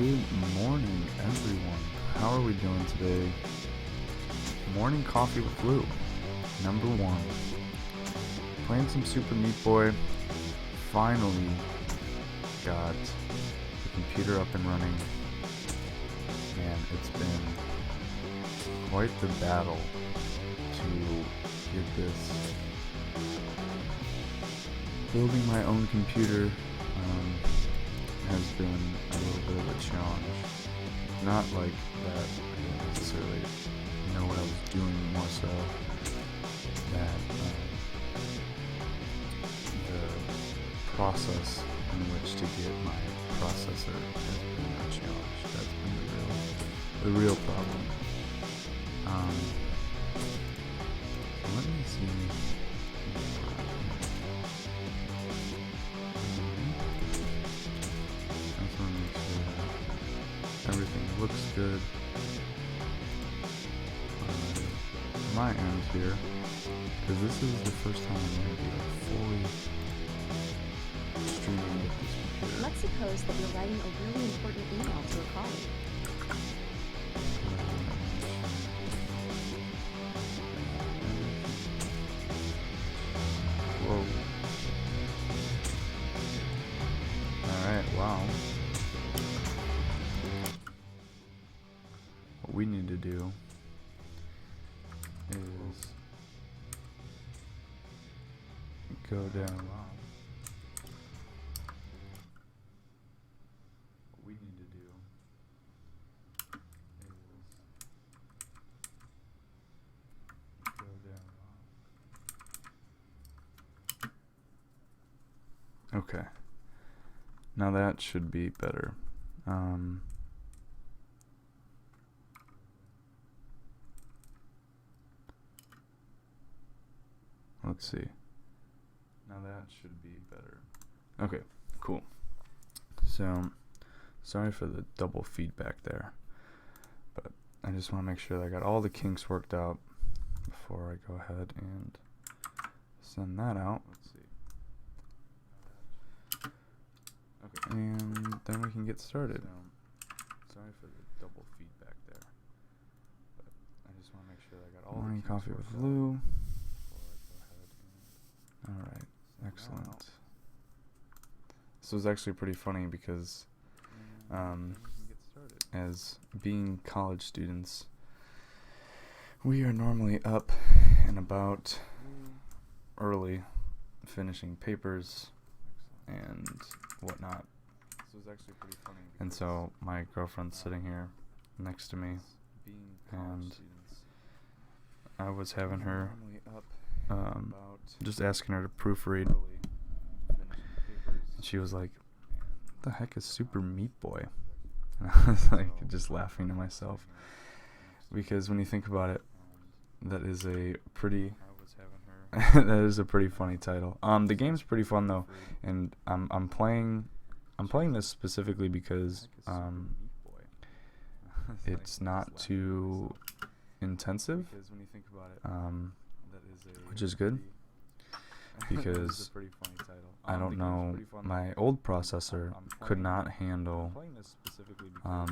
Good morning, everyone. How are we doing today? Morning coffee with Lou, number 1. Playing some Super Meat Boy. Finally got the computer up and running. Man, it's been quite the battle to get this. Building my own computer has been a little bit of a challenge. Not like that I didn't necessarily know what I was doing, more so that the process in which to get my processor has been a challenge. That's been the real problem. So let me see. Everything looks good on my end here, because this is the first time I'm going to be fully streaming with this computer. Let's suppose that you're writing a really important email to a colleague. Whoa. Alright, wow. What we need to do is go down. What we need to do is go down. Okay. Now that should be better. Let's see. Now that should be better. Okay, cool. So, sorry for the double feedback there, but I just want to make sure that I got all the kinks worked out before I go ahead and send that out. Let's see. Okay, and then we can get started. Sorry for the double feedback there, but I just want to make sure that I got all the kinks coffee with Lou. Alright, excellent. This was actually pretty funny because as being college students, we are normally up and about early, finishing papers and whatnot. And so my girlfriend's sitting here next to me, and I was having her just asking her to proofread. And she was like, "What the heck is Super Meat Boy?" And I was like, just laughing to myself, because when you think about it, that is a pretty that is a pretty funny title. The game's pretty fun though, and I'm playing this specifically because it's not too intensive, which is good, because I don't know, my old processor could not handle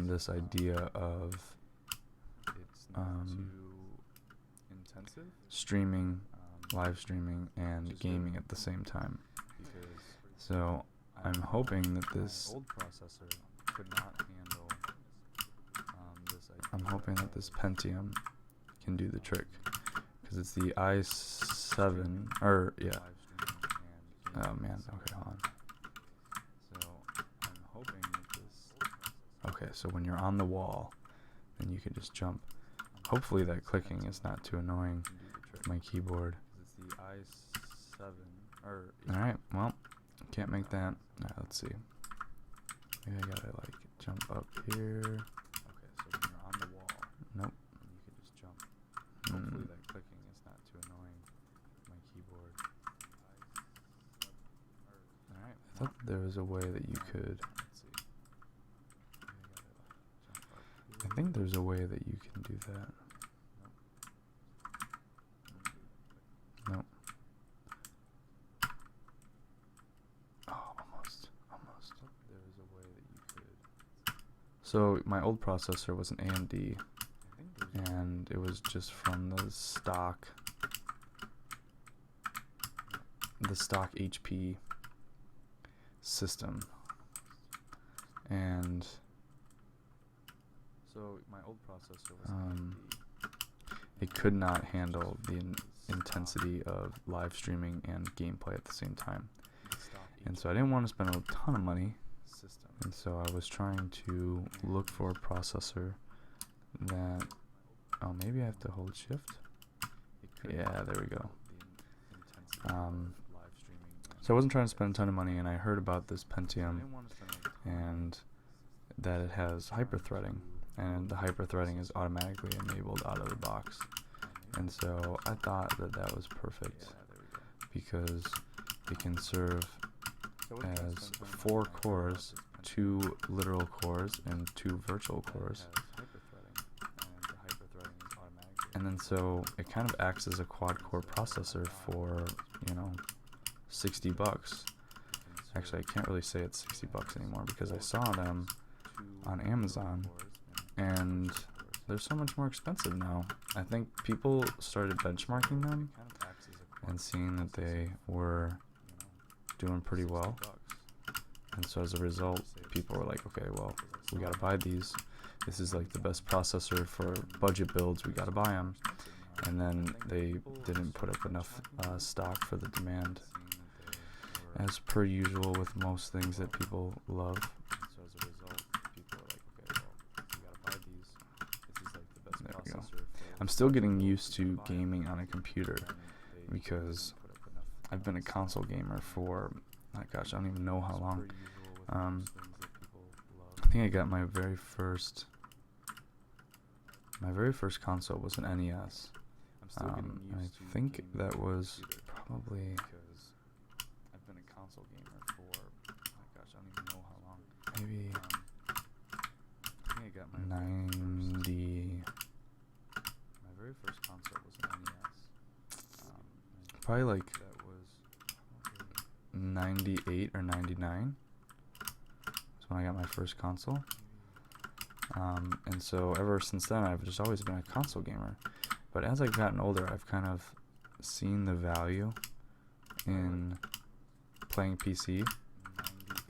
this idea of streaming, live streaming, and gaming at the same time. So I'm hoping that this Pentium can do the trick, because it's the i7, or yeah. Oh man, okay, hold on. Okay, so when you're on the wall, then you can just jump. Hopefully that clicking is not too annoying with my keyboard. Alright, well, can't make that. Alright, let's see. Maybe I gotta like jump up here. Okay, so when you're on the wall. Nope. You can just jump. Hopefully that clicking is not too annoying with my keyboard. Alright, I thought there was a way that you could. I think there's a way that you can do that. Nope. Oh, almost. So my old processor was an AMD, and it was just from the stock HP system. And so my old processor was it could not handle the intensity of live streaming and gameplay at the same time. And so I didn't want to spend a ton of money. And so I was trying to look for a processor that, oh, maybe I have to hold shift. Yeah, there we go. So I wasn't trying to spend a ton of money, and I heard about this Pentium and that it has hyperthreading, and the hyperthreading is automatically enabled out of the box. And so I thought that that was perfect because it can serve as 4 cores, 2 literal cores and 2 virtual cores. And then so it kind of acts as a quad core processor for, you know, $60. Actually, I can't really say it's $60 anymore because I saw them on Amazon and they're so much more expensive now. I think people started benchmarking them and seeing that they were doing pretty well. And so as a result, people were like, okay, well, we gotta buy these. This is like the best processor for budget builds, we gotta buy them. And then they didn't put up enough stock for the demand, as per usual with most things that people love. So as a result, people are like, okay, well, we gotta buy these. This is like the best processor. There we go. I'm still getting used to gaming on a computer because I've been a console gamer for, oh gosh, I don't even know how long. I think I got my very first console was an NES. I think that was probably, I've been a console gamer for, oh gosh, I don't even know how long. Maybe I think I got my 90. My very first console was an NES. Probably like 98 or 99 was when I got my first console. And so ever since then, I've just always been a console gamer. But as I've gotten older, I've kind of seen the value in playing PC,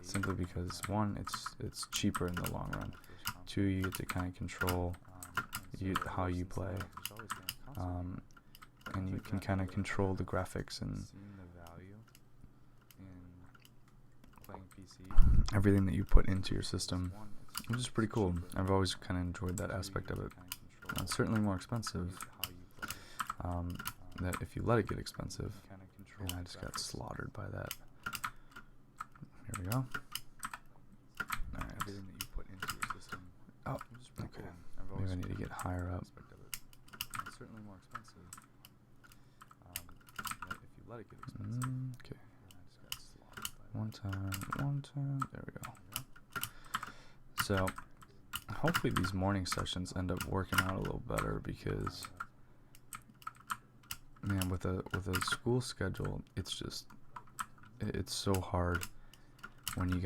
simply because 1, it's cheaper in the long run. 2, you get to kind of control how you play, and you can kind of control the graphics and everything that you put into your system, which is pretty cool. I've always kind of enjoyed that aspect of it. It's certainly more expensive. That if you let it get expensive, and I just got slaughtered by that. Here we go. Alright. Oh, okay. Maybe I need to get higher up. It's certainly more expensive. That if you let it get expensive. Okay. One time. There we go. So, hopefully these morning sessions end up working out a little better because, man, with a school schedule, it's so hard when you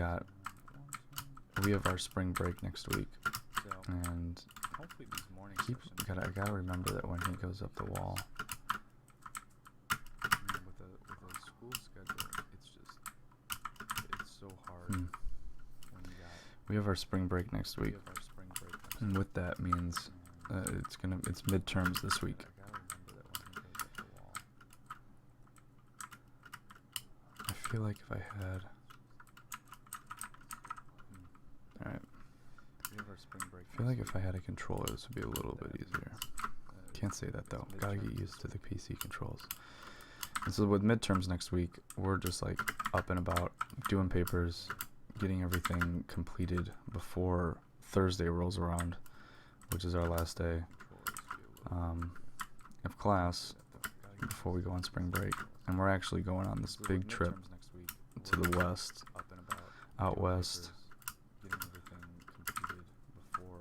we have our spring break next week, and I gotta remember that when he goes up the wall. With a school schedule, it's so hard. We have our spring break next week, and with that means it's midterms this week. I feel like if I had, alright, I feel like if I had a controller, this would be a little bit easier. Can't say that though. Gotta get used to the PC controls. And so with midterms next week, we're just like up and about, doing papers, getting everything completed before Thursday rolls around, which is our last day of class before we go on spring break. And we're actually going on this big trip to the west, out west.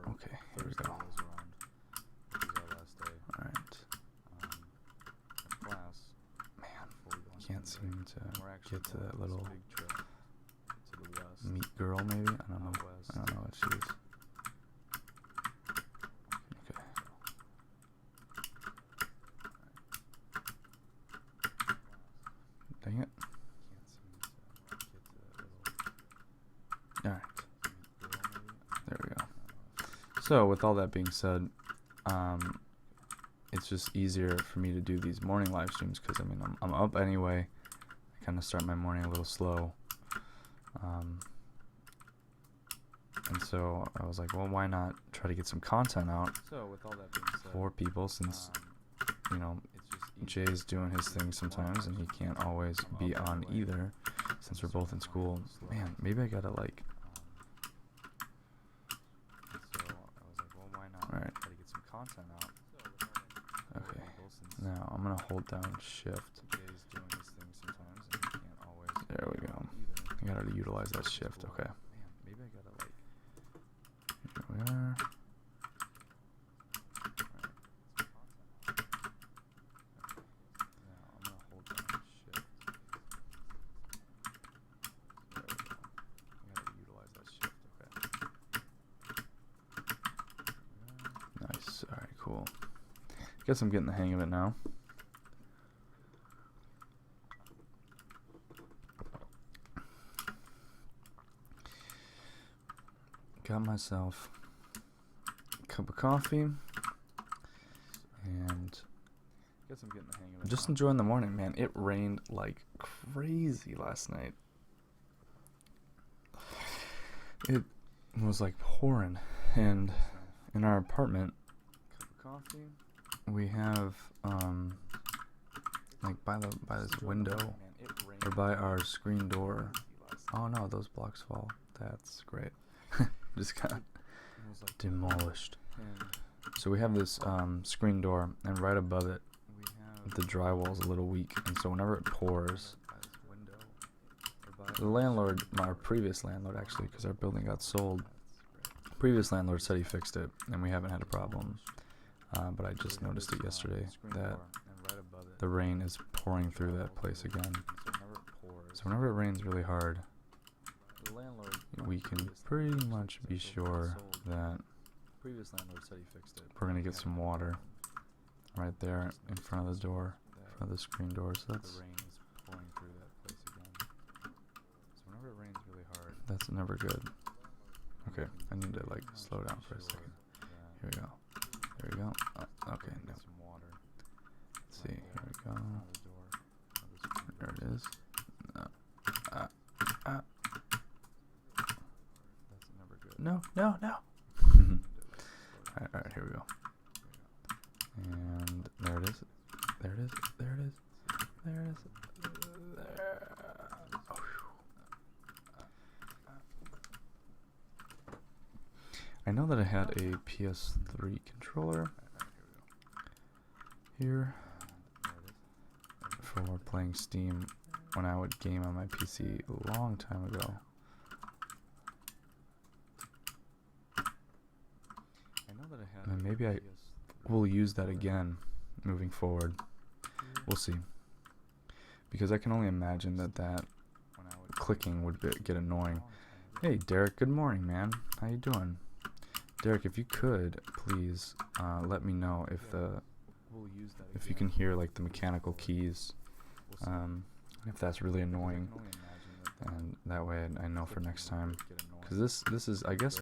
Okay, here we go. Alright. Man, can't seem to get to that little meat girl, maybe? I don't know what she is. So with all that being said, it's just easier for me to do these morning live streams because I mean I'm up anyway. I kind of start my morning a little slow, and so I was like, well, why not try to get some content out for people, since you know Jay's doing his thing sometimes and he can't always be on either, since we're both in school. Man, maybe I gotta like. Alright. Okay. Now I'm gonna hold down shift. There we go. I gotta utilize that shift. Okay. Here we are. Nice. Alright, cool. Guess I'm getting the hang of it now. Got myself a cup of coffee and guess I'm getting the hang of it. Just enjoying the morning, man. It rained like crazy last night. It was like pouring, and in our apartment we have like by this window or by our screen door. Oh no, those blocks fall. That's great. Just got demolished. So we have this screen door, and right above it the drywall is a little weak, and so whenever it pours, the landlord, our previous landlord actually, because our building got sold, previous landlord said he fixed it and we haven't had a problem, but I just noticed it yesterday that the rain is pouring through that place again. So whenever it rains really hard, we can pretty much be sure that we're gonna get some water right there in front of the door, in front of the screen door. So that's never good. Okay, I need to like slow down for a second. Here we go. There we go. Okay, no. Let's see. Here we go. There it is. No, no, no. Alright, here we go. And there it is. There it is. There it is. There it is. There. Oh, I know that I had a PS3 controller here for playing Steam when I would game on my PC a long time ago. And maybe I will use that again moving forward. We'll see. Because I can only imagine that clicking would get annoying. Hey Derek, good morning, man. How you doing? Derek, if you could please let me know if you can hear like the mechanical keys, if that's really annoying, and that way I know for next time. Because this is, I guess,